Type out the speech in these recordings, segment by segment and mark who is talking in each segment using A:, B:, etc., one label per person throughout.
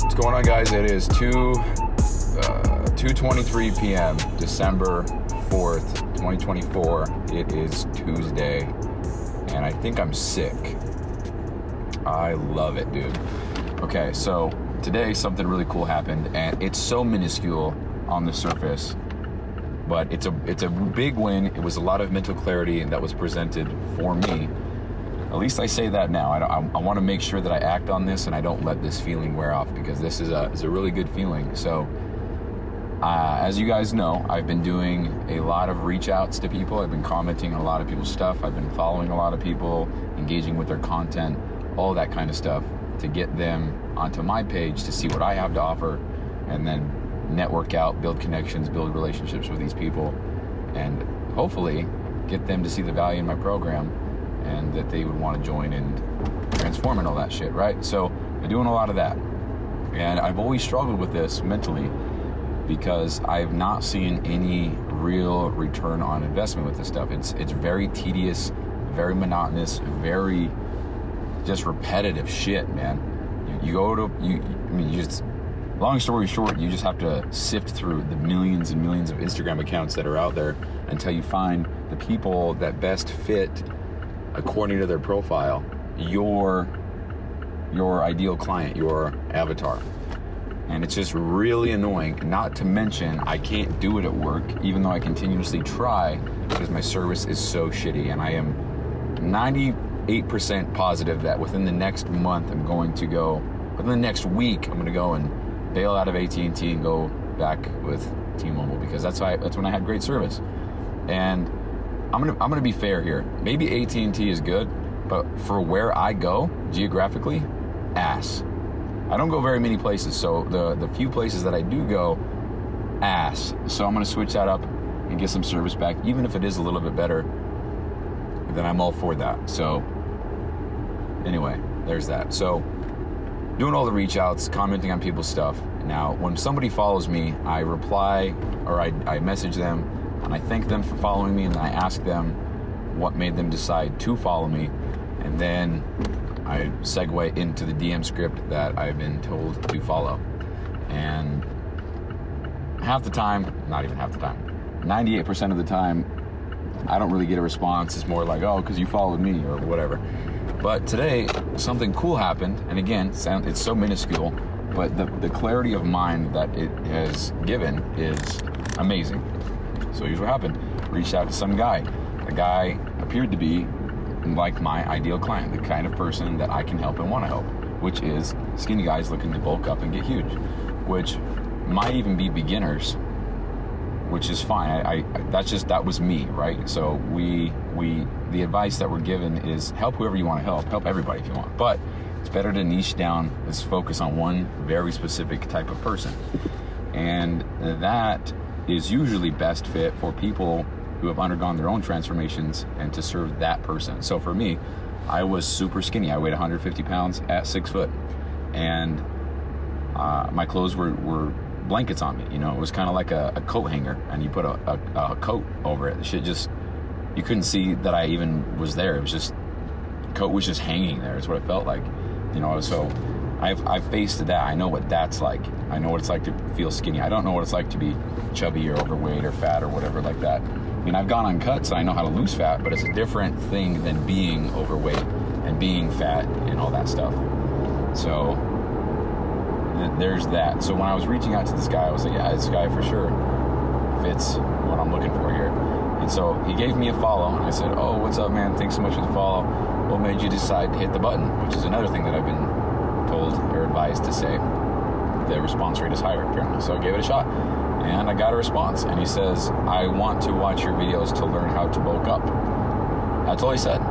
A: What's going on, guys? It is 2:23 p.m. December 4th, 2024. It is Tuesday, and I think I'm sick. I love it, dude. Okay, so today something really cool happened, and it's so minuscule on the surface, but it's a big win. It was a lot of mental clarity that was presented for me. At least I say that now. I want to make sure that I act on this and I don't let this feeling wear off, because this is a really good feeling. So, as you guys know, I've been doing a lot of reach outs to people. I've been commenting on a lot of people's stuff. I've been following a lot of people, engaging with their content, all that kind of stuff, to get them onto my page to see what I have to offer, and then network out, build connections, build relationships with these people, and hopefully get them to see the value in my program and that they would want to join and transform and all that shit, right? So I'm doing a lot of that. And I've always struggled with this mentally because I've not seen any real return on investment with this stuff. It's very tedious, very monotonous, very just repetitive shit, man. Long story short, you just have to sift through the millions and millions of Instagram accounts that are out there until you find the people that best fit according to their profile, your ideal client, your avatar. And it's just really annoying. Not to mention, I can't do it at work, even though I continuously try, because my service is so shitty. And I am 98% positive that within the next month, within the next week, I'm going to go and bail out of AT&T and go back with T-Mobile, because that's when I had great service. And I'm gonna be fair here. Maybe AT&T is good, but for where I go geographically, ass. I don't go very many places, so the few places that I do go, ass. So I'm gonna switch that up and get some service back, even if it is a little bit better. Then I'm all for that. So anyway, there's that. So doing all the reach outs, commenting on people's stuff. Now, when somebody follows me, I reply, or I message them, and I thank them for following me, and then I ask them what made them decide to follow me, and then I segue into the DM script that I've been told to follow. And half the time, not even half the time, 98% of the time, I don't really get a response. It's more like, oh, because you followed me, or whatever. But today, something cool happened, and again, it's so minuscule, but the clarity of mind that it has given is amazing. So here's what happened. Reached out to some guy. The guy appeared to be like my ideal client, the kind of person that I can help and want to help, which is skinny guys looking to bulk up and get huge, which might even be beginners, which is fine. That was me, right? So the advice that we're given is help whoever you want to help everybody if you want, but it's better to niche down, let's focus on one very specific type of person. And that is usually best fit for people who have undergone their own transformations and to serve that person. So for me, I was super skinny. I weighed 150 pounds at 6 foot, and my clothes were blankets on me. You know, it was kind of like a coat hanger, and you put a coat over it. The shit just, you couldn't see that I even was there. It was just, coat was just hanging there. It's what it felt like, you know. So I've faced that. I know what that's like. I know what it's like to feel skinny. I don't know what it's like to be chubby or overweight or fat or whatever like that. I mean, I've gone on cuts and I know how to lose fat, but it's a different thing than being overweight and being fat and all that stuff. So there's that. So when I was reaching out to this guy, I was like, yeah, this guy for sure fits what I'm looking for here. And so he gave me a follow, and I said, oh, what's up, man? Thanks so much for the follow. What made you decide to hit the button? Which is another thing that I've been told or advised to say. The response rate is higher, apparently. So I gave it a shot, and I got a response. And he says, I want to watch your videos to learn how to bulk up. That's all he said.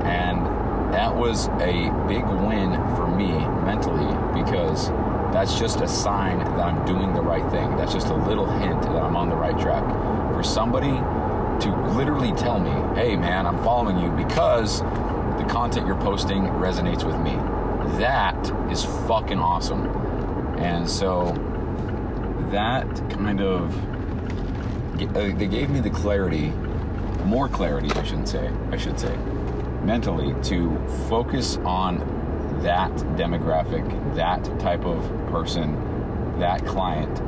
A: And that was a big win for me mentally, because that's just a sign that I'm doing the right thing. That's just a little hint that I'm on the right track. For somebody to literally tell me, hey man, I'm following you because the content you're posting resonates with me. That is fucking awesome. And so that kind of, they gave me the clarity, more clarity I should say, mentally to focus on that demographic, that type of person, that client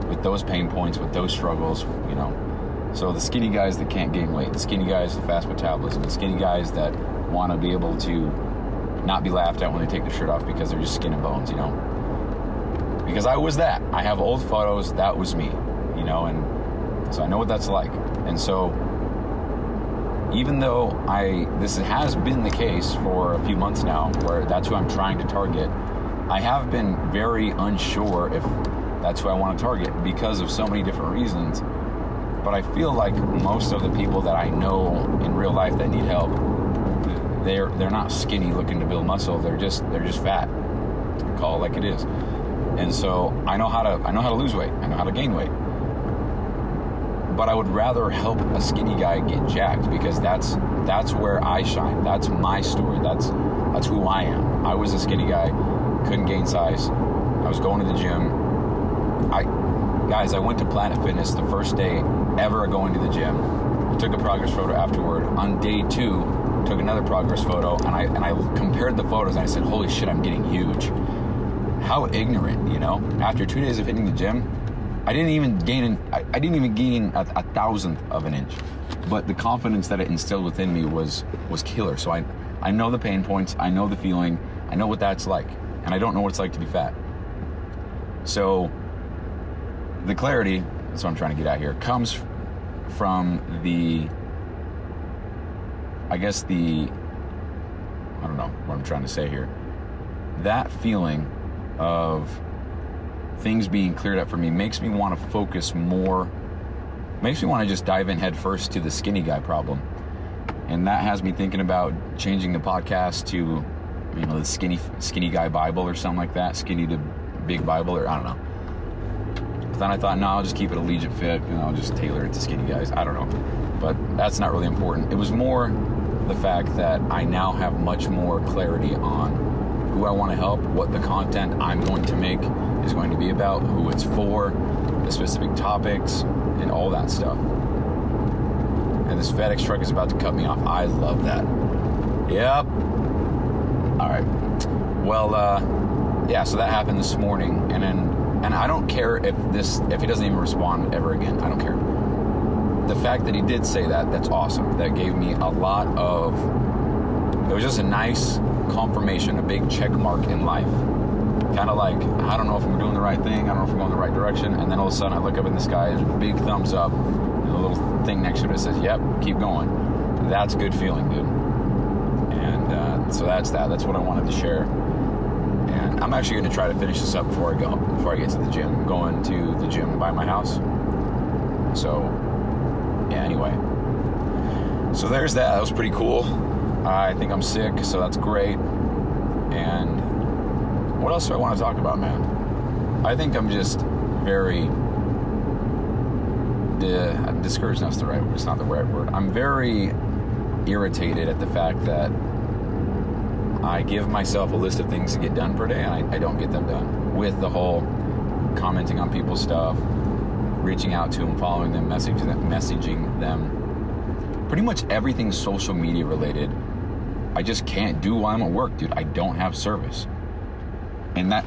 A: with those pain points, with those struggles, you know. So the skinny guys that can't gain weight, the skinny guys with fast metabolism, the skinny guys that want to be able to not be laughed at when they take their shirt off because they're just skin and bones, you know. Because I was that. I have old photos, that was me, you know, and so I know what that's like. And so even though this has been the case for a few months now, where that's who I'm trying to target, I have been very unsure if that's who I want to target because of so many different reasons. But I feel like most of the people that I know in real life that need help, they're not skinny looking to build muscle. They're just fat. Call it like it is. And so I know how to lose weight. I know how to gain weight. But I would rather help a skinny guy get jacked because that's where I shine. That's my story. That's who I am. I was a skinny guy, couldn't gain size. I was going to the gym. I went to Planet Fitness the first day ever going to the gym. I took a progress photo afterward. On day 2, took another progress photo, and I compared the photos, and I said, holy shit, I'm getting huge. How ignorant, you know? After 2 days of hitting the gym, I didn't even gain a thousandth of an inch. But the confidence that it instilled within me was killer. So I know the pain points, I know the feeling, I know what that's like, and I don't know what it's like to be fat. So the clarity, that's what I'm trying to get at here, comes from I don't know what I'm trying to say here. That feeling of things being cleared up for me makes me want to focus more, makes me want to just dive in head first to the skinny guy problem. And that has me thinking about changing the podcast to, you know, the skinny guy Bible or something like that, skinny to big Bible, or I don't know. But then I thought, no, I'll just keep it Allegiant Fit, and I'll just tailor it to skinny guys. I don't know. But that's not really important. It was more the fact that I now have much more clarity on who I want to help, what the content I'm going to make is going to be about, who it's for, the specific topics, and all that stuff. And this FedEx truck is about to cut me off. I love that. Yep. All right. Well, yeah, so that happened this morning, and I don't care if he doesn't even respond ever again. I don't care. The fact that he did say that's awesome. That gave me a lot of, it was just a nice confirmation, a big check mark in life. Kind of like, I don't know if I'm doing the right thing, I don't know if I'm going the right direction, and then all of a sudden I look up in the sky, there's a big thumbs up, and a little thing next to it says, yep, keep going. That's a good feeling, dude. And so that's what I wanted to share. And I'm actually going to try to finish this up before I get to the gym. I'm going to the gym by my house. So, yeah, anyway. So there's that. That was pretty cool. I think I'm sick, so that's great. And what else do I want to talk about, man? I think I'm just very discouraged. That's the right word. It's not the right word. I'm very irritated at the fact that I give myself a list of things to get done per day, and I don't get them done. With the whole commenting on people's stuff, reaching out to them, following them, messaging them. Pretty much everything social media related, I just can't do while I'm at work, dude. I don't have service. And that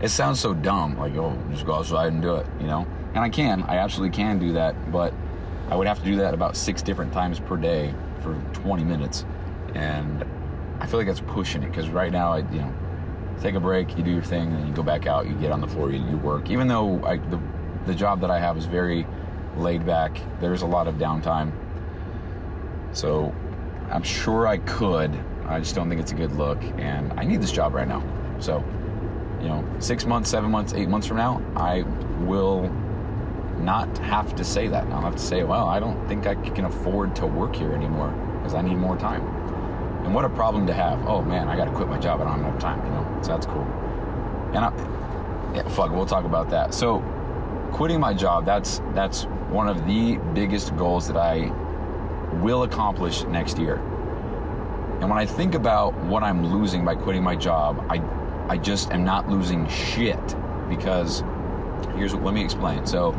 A: it sounds so dumb, like, oh, just go outside and do it, you know? And I absolutely can do that, but I would have to do that about 6 different times per day for 20 minutes. And I feel like that's pushing it, because right now, take a break, you do your thing, and then you go back out, you get on the floor, you work. Even though the job that I have is very laid back, there's a lot of downtime. So I'm sure I could, I just don't think it's a good look, and I need this job right now. So, 6 months, 7 months, 8 months from now, I will not have to say that. I'll have to say, well, I don't think I can afford to work here anymore because I need more time. And what a problem to have. Oh man, I got to quit my job. I don't have enough time, So that's cool. And we'll talk about that. So quitting my job, that's one of the biggest goals that I will accomplish next year. And when I think about what I'm losing by quitting my job, I just am not losing shit, because let me explain. So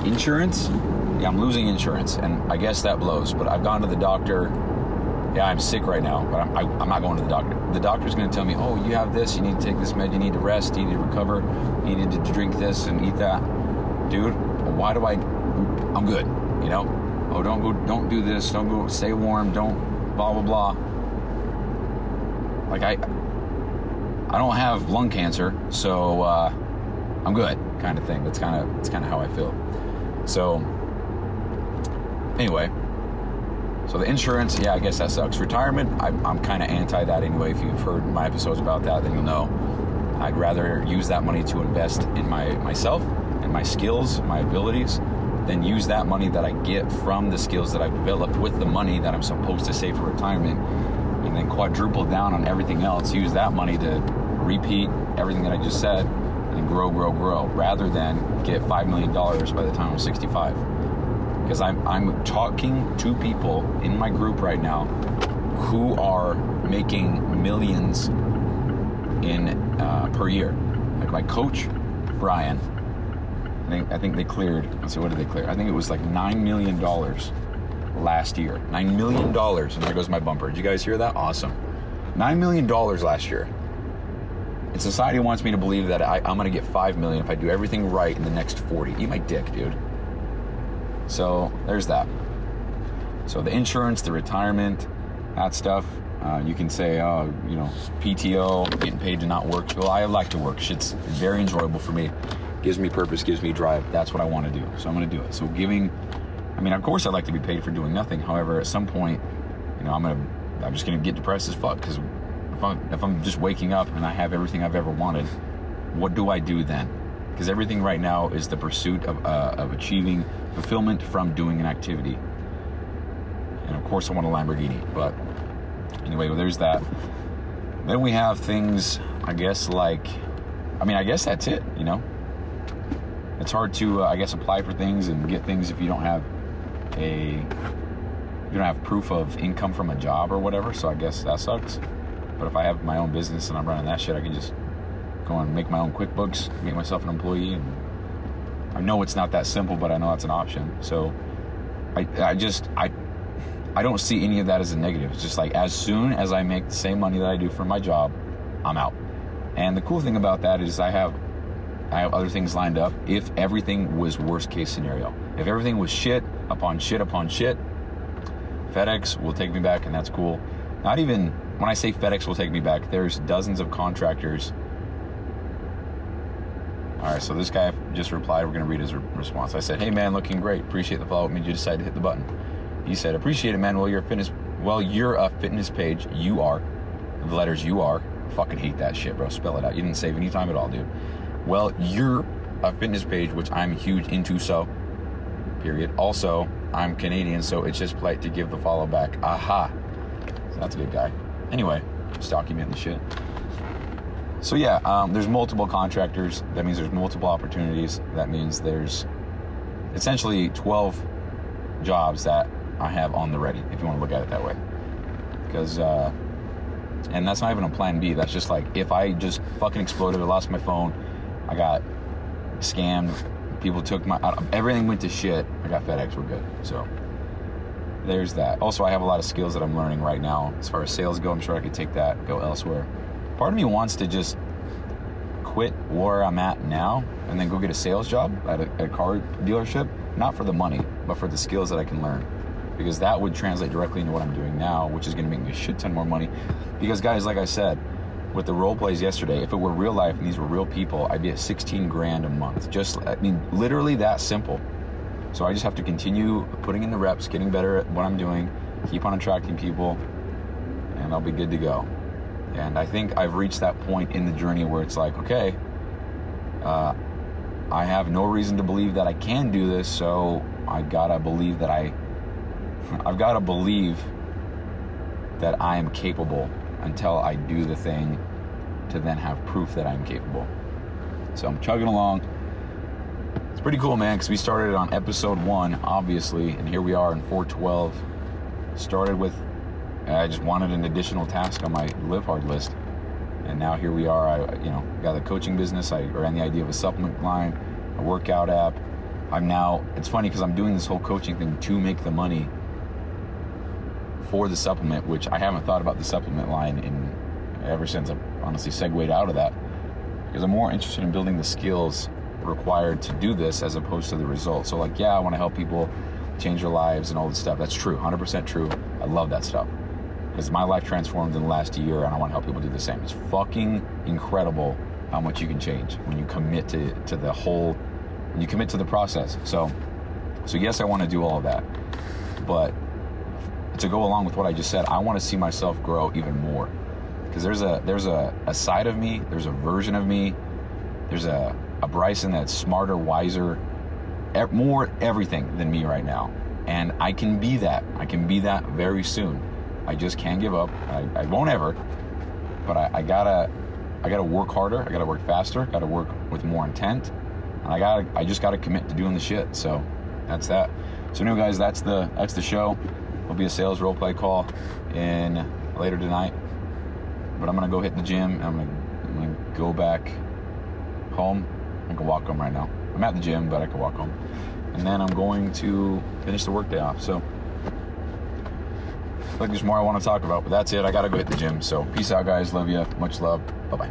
A: insurance, I'm losing insurance, and I guess that blows, but I've gone to the doctor yeah, I'm sick right now, but I'm not going to the doctor. The doctor's going to tell me, oh, you have this, you need to take this med, you need to rest, you need to recover, you need to drink this and eat that. Dude, why do I'm good, you know? Oh, don't do this, don't go, stay warm, don't blah, blah, blah. Like, I don't have lung cancer, so I'm good, kind of thing. That's kind of how I feel. So, anyway. So the insurance, yeah, I guess that sucks. Retirement, I'm kind of anti that anyway. If you've heard my episodes about that, then you'll know. I'd rather use that money to invest in myself and my skills, my abilities, than use that money that I get from the skills that I've developed with the money that I'm supposed to save for retirement, and then quadruple down on everything else. Use that money to repeat everything that I just said and grow, rather than get $5 million by the time I'm 65. Because I'm talking to people in my group right now who are making millions per year. Like my coach, Brian, I think they cleared, let's see, what did they clear? I think it was like $9 million last year. $9 million, and there goes my bumper. Did you guys hear that? Awesome. $9 million last year. And society wants me to believe that I'm going to get $5 million if I do everything right in the next 40. Eat my dick, dude. So there's that. So the insurance, the retirement, that stuff, you can say, oh, you know, PTO, getting paid to not work. Well, I like to work. Shit's very enjoyable for me. Gives me purpose, gives me drive. That's what I want to do. So I'm going to do it. So of course I'd like to be paid for doing nothing. However, at some point, you know, I'm just going to get depressed as fuck, because if I'm just waking up and I have everything I've ever wanted, what do I do then? Because everything right now is the pursuit of achieving fulfillment from doing an activity. And of course I want a Lamborghini, but anyway, well, there's that. Then we have things, I guess that's it, you know. It's hard to, apply for things and get things if you don't have proof of income from a job or whatever, so I guess that sucks. But if I have my own business and I'm running that shit, I can just go and make my own QuickBooks, make myself an employee. And I know it's not that simple, but I know that's an option. So I don't see any of that as a negative. It's just like, as soon as I make the same money that I do for my job, I'm out. And the cool thing about that is I have other things lined up. If everything was worst case scenario, if everything was shit upon shit upon shit, FedEx will take me back, and that's cool. Not even, when I say FedEx will take me back, there's dozens of contractors. All right, so this guy just replied. We're going to read his response. I said, hey, man, looking great. Appreciate the follow-up. Made you decide to hit the button. He said, appreciate it, man. Well, you're a fitness page. You are. The letters you are. Fucking hate that shit, bro. Spell it out. You didn't save any time at all, dude. Well, you're a fitness page, which I'm huge into, so, period. Also, I'm Canadian, so it's just polite to give the follow back. Aha. So that's a good guy. Anyway, just documenting the shit. So yeah, there's multiple contractors. That means there's multiple opportunities. That means there's essentially 12 jobs that I have on the ready, if you want to look at it that way. Because, and that's not even a plan B. That's just like, if I just fucking exploded, I lost my phone, I got scammed, people took everything went to shit, I got FedEx, we're good. So there's that. Also, I have a lot of skills that I'm learning right now. As far as sales go, I'm sure I could take that, go elsewhere. Part of me wants to just quit where I'm at now and then go get a sales job at a car dealership, not for the money, but for the skills that I can learn. Because that would translate directly into what I'm doing now, which is going to make me a shit ton more money. Because guys, like I said, with the role plays yesterday, if it were real life and these were real people, I'd be at 16 grand a month. Literally that simple. So I just have to continue putting in the reps, getting better at what I'm doing, keep on attracting people, and I'll be good to go. And I think I've reached that point in the journey where it's like, okay, I have no reason to believe that I can do this, so I've got to believe that I am capable until I do the thing to then have proof that I'm capable. So I'm chugging along. It's pretty cool, man, because we started on episode 1, obviously, and here we are in 412. Started with, I just wanted an additional task on my live hard list. And now here we are. I got a coaching business. I ran the idea of a supplement line, a workout app. It's funny because I'm doing this whole coaching thing to make the money for the supplement, which I haven't thought about the supplement line ever since I've honestly segued out of that, because I'm more interested in building the skills required to do this as opposed to the results. So like, yeah, I want to help people change their lives and all this stuff. That's true, 100% true. I love that stuff because my life transformed in the last year, and I want to help people do the same. It's fucking incredible how much you can change when you commit to the whole, when you commit to the process. So yes, I want to do all of that, but to go along with what I just said, I want to see myself grow even more, because there's a side of me, there's a version of me, there's a Bryson that's smarter, wiser, more everything than me right now, and I can be that. I can be that very soon. I just can't give up. I won't ever, but I gotta work harder. I gotta work faster. Gotta work with more intent, and I just gotta commit to doing the shit. So that's that. So anyway, guys, that's the show. It'll be a sales role play call in later tonight, but I'm gonna go hit the gym. I'm gonna go back home. I can walk home right now. I'm at the gym, but I can walk home, and then I'm going to finish the workday off. So I feel like there's more I want to talk about, but that's it. I gotta go hit the gym. So peace out, guys. Love you. Much love. Bye-bye.